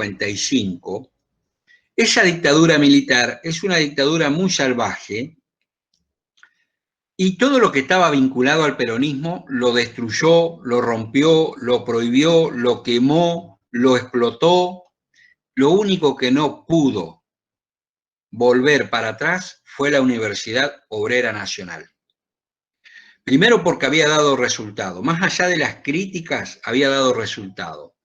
1955, esa dictadura militar es una dictadura muy salvaje y todo lo que estaba vinculado al peronismo lo destruyó, lo rompió, lo prohibió, lo quemó, lo explotó. Lo único que no pudo volver para atrás fue la Universidad Obrera Nacional. Primero porque había dado resultado, más allá de las críticas, había dado resultado.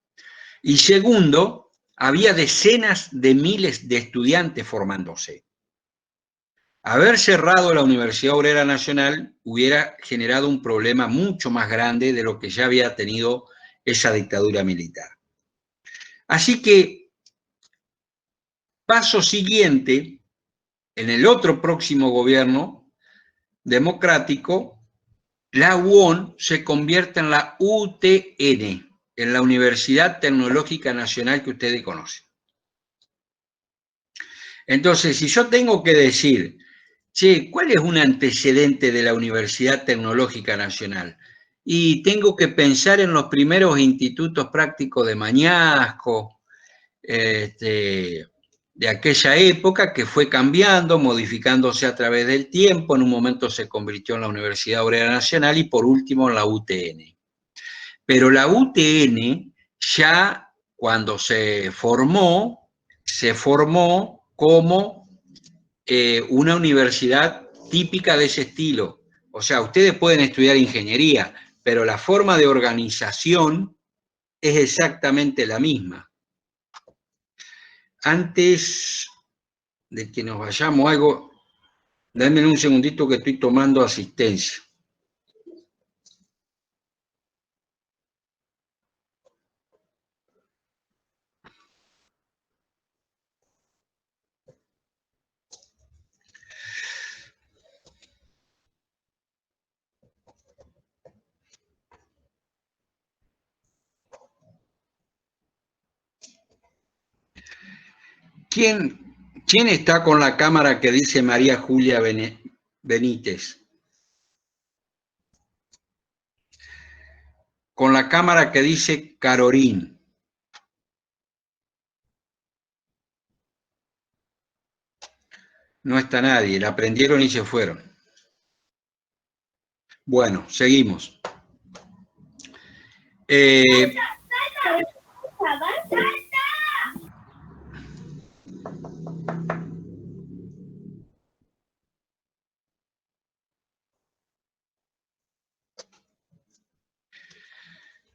Y segundo, había decenas de miles de estudiantes formándose. Haber cerrado la Universidad Obrera Nacional hubiera generado un problema mucho más grande de lo que ya había tenido esa dictadura militar. Así que, paso siguiente, en el otro próximo gobierno democrático, la UON se convierte en la UTN, en la Universidad Tecnológica Nacional que ustedes conocen. Entonces, si yo tengo que decir, che, ¿cuál es un antecedente de la Universidad Tecnológica Nacional? Y tengo que pensar en los primeros institutos prácticos de Mañasco, de aquella época que fue cambiando, modificándose a través del tiempo. En un momento se convirtió en la Universidad Obrera Nacional y por último en la UTN. Pero la UTN ya cuando se formó como una universidad típica de ese estilo. O sea, ustedes pueden estudiar ingeniería, pero la forma de organización es exactamente la misma. Antes de que nos vayamos algo, denme un segundito que estoy tomando asistencia. ¿Quién está con la cámara que dice María Julia Benítez? Con la cámara que dice Carorín. No está nadie, la prendieron y se fueron. Bueno, seguimos.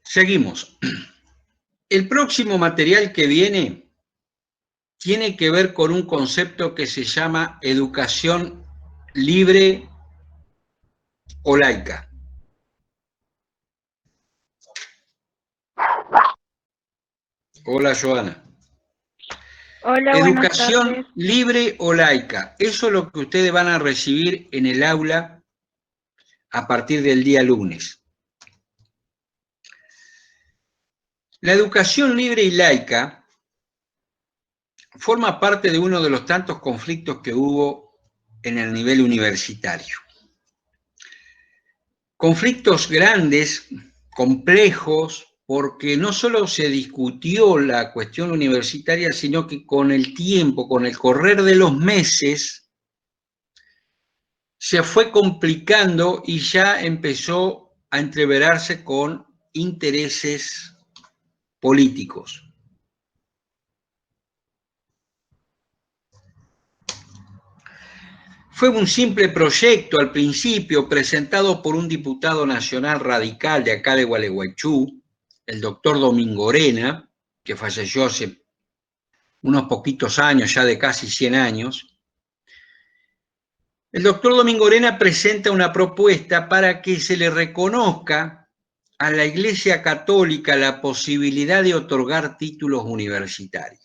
Seguimos. El próximo material que viene tiene que ver con un concepto que se llama educación libre o laica. Hola, Joana. Hola, buenas tardes. Educación libre o laica. Eso es lo que ustedes van a recibir en el aula a partir del día lunes. La educación libre y laica forma parte de uno de los tantos conflictos que hubo en el nivel universitario. Conflictos grandes, complejos, porque no solo se discutió la cuestión universitaria, sino que con el tiempo, con el correr de los meses, se fue complicando y ya empezó a entreverarse con intereses políticos. Fue un simple proyecto al principio presentado por un diputado nacional radical de acá de Gualeguaychú, el doctor Domingo Orena, que falleció hace unos poquitos años, ya de casi 100 años. El doctor Domingo Orena presenta una propuesta para que se le reconozca a la Iglesia Católica la posibilidad de otorgar títulos universitarios.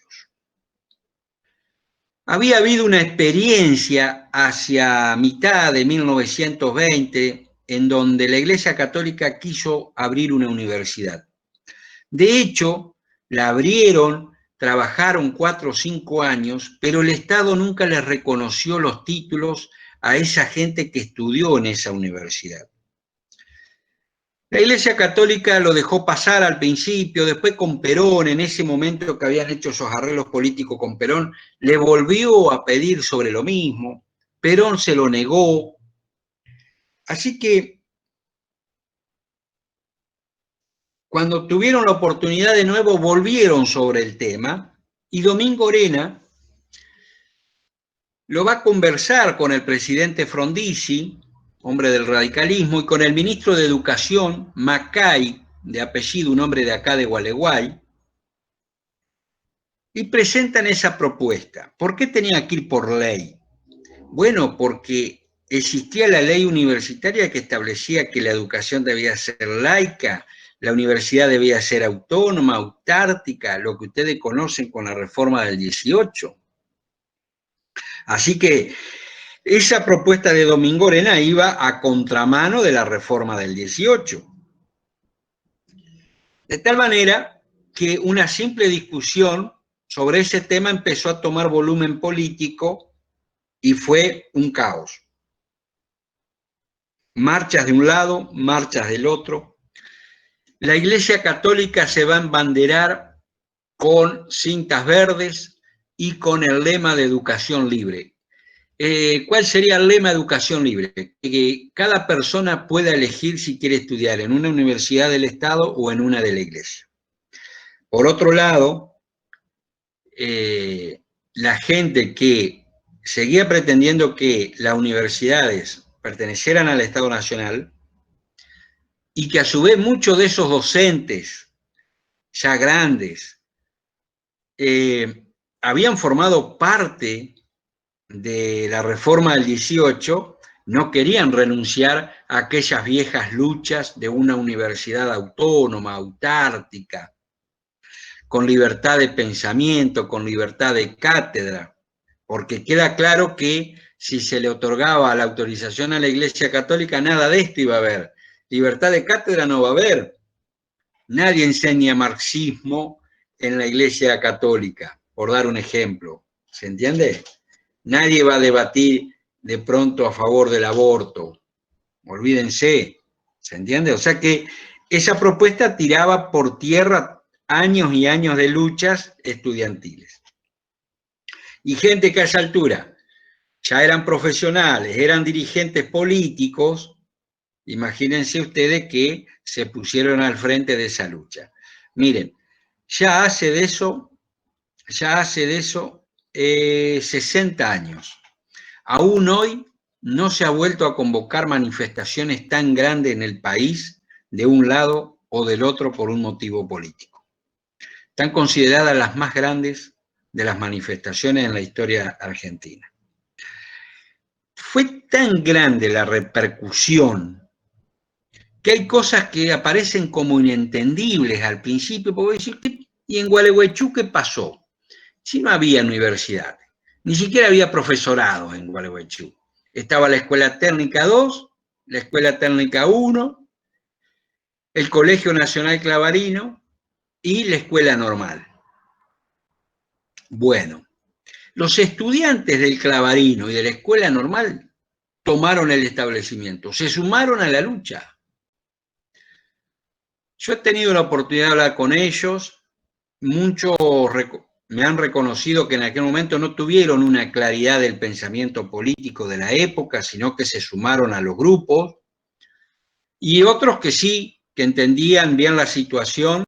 Había habido una experiencia hacia mitad de 1920 en donde la Iglesia Católica quiso abrir una universidad. De hecho, la abrieron, trabajaron 4 o 5 años, pero el Estado nunca les reconoció los títulos a esa gente que estudió en esa universidad. La Iglesia Católica lo dejó pasar al principio, después con Perón, en ese momento que habían hecho esos arreglos políticos con Perón, le volvió a pedir sobre lo mismo. Perón se lo negó. Así que cuando tuvieron la oportunidad de nuevo, volvieron sobre el tema y Domingo Arena lo va a conversar con el presidente Frondizi, hombre del radicalismo, y con el ministro de Educación, Macay, de apellido, un hombre de acá de Gualeguay, y presentan esa propuesta. ¿Por qué tenía que ir por ley? Bueno, porque existía la ley universitaria que establecía que la educación debía ser laica, la universidad debía ser autónoma, autártica, lo que ustedes conocen con la reforma del 18. Así que esa propuesta de Domingo Arena iba a contramano de la reforma del 18. De tal manera que una simple discusión sobre ese tema empezó a tomar volumen político y fue un caos. Marchas de un lado, marchas del otro. La Iglesia Católica se va a embanderar con cintas verdes y con el lema de educación libre. ¿Cuál sería el lema de educación libre? Que cada persona pueda elegir si quiere estudiar en una universidad del Estado o en una de la Iglesia. Por otro lado, la gente que seguía pretendiendo que las universidades pertenecieran al Estado Nacional y que a su vez muchos de esos docentes ya grandes habían formado parte de la reforma del 18, no querían renunciar a aquellas viejas luchas de una universidad autónoma, autártica, con libertad de pensamiento, con libertad de cátedra, porque queda claro que si se le otorgaba la autorización a la Iglesia Católica, nada de esto iba a haber. Libertad de cátedra no va a haber. Nadie enseña marxismo en la Iglesia Católica, por dar un ejemplo. ¿Se entiende? Nadie va a debatir de pronto a favor del aborto. Olvídense. ¿Se entiende? O sea que esa propuesta tiraba por tierra años y años de luchas estudiantiles. Y gente que a esa altura ya eran profesionales, eran dirigentes políticos, imagínense ustedes que se pusieron al frente de esa lucha. Miren, ya hace de eso 60 años. Aún hoy no se ha vuelto a convocar manifestaciones tan grandes en el país de un lado o del otro por un motivo político. Están consideradas las más grandes de las manifestaciones en la historia argentina. Fue tan grande la repercusión que hay cosas que aparecen como inentendibles al principio, porque decir, ¿y en Gualeguaychú qué pasó? Si no había universidades, ni siquiera había profesorado en Gualeguaychú. Estaba la Escuela Técnica 2, la Escuela Técnica 1, el Colegio Nacional Clavarino y la Escuela Normal. Bueno, los estudiantes del Clavarino y de la Escuela Normal tomaron el establecimiento, se sumaron a la lucha. Yo he tenido la oportunidad de hablar con ellos, muchos me han reconocido que en aquel momento no tuvieron una claridad del pensamiento político de la época, sino que se sumaron a los grupos, y otros que sí, que entendían bien la situación,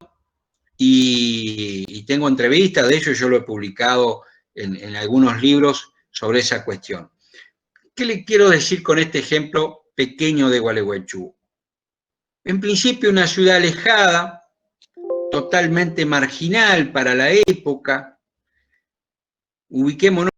y tengo entrevistas, de hecho yo lo he publicado en algunos libros sobre esa cuestión. ¿Qué le quiero decir con este ejemplo pequeño de Gualeguaychú? En principio una ciudad alejada, totalmente marginal para la época. Ubiquémonos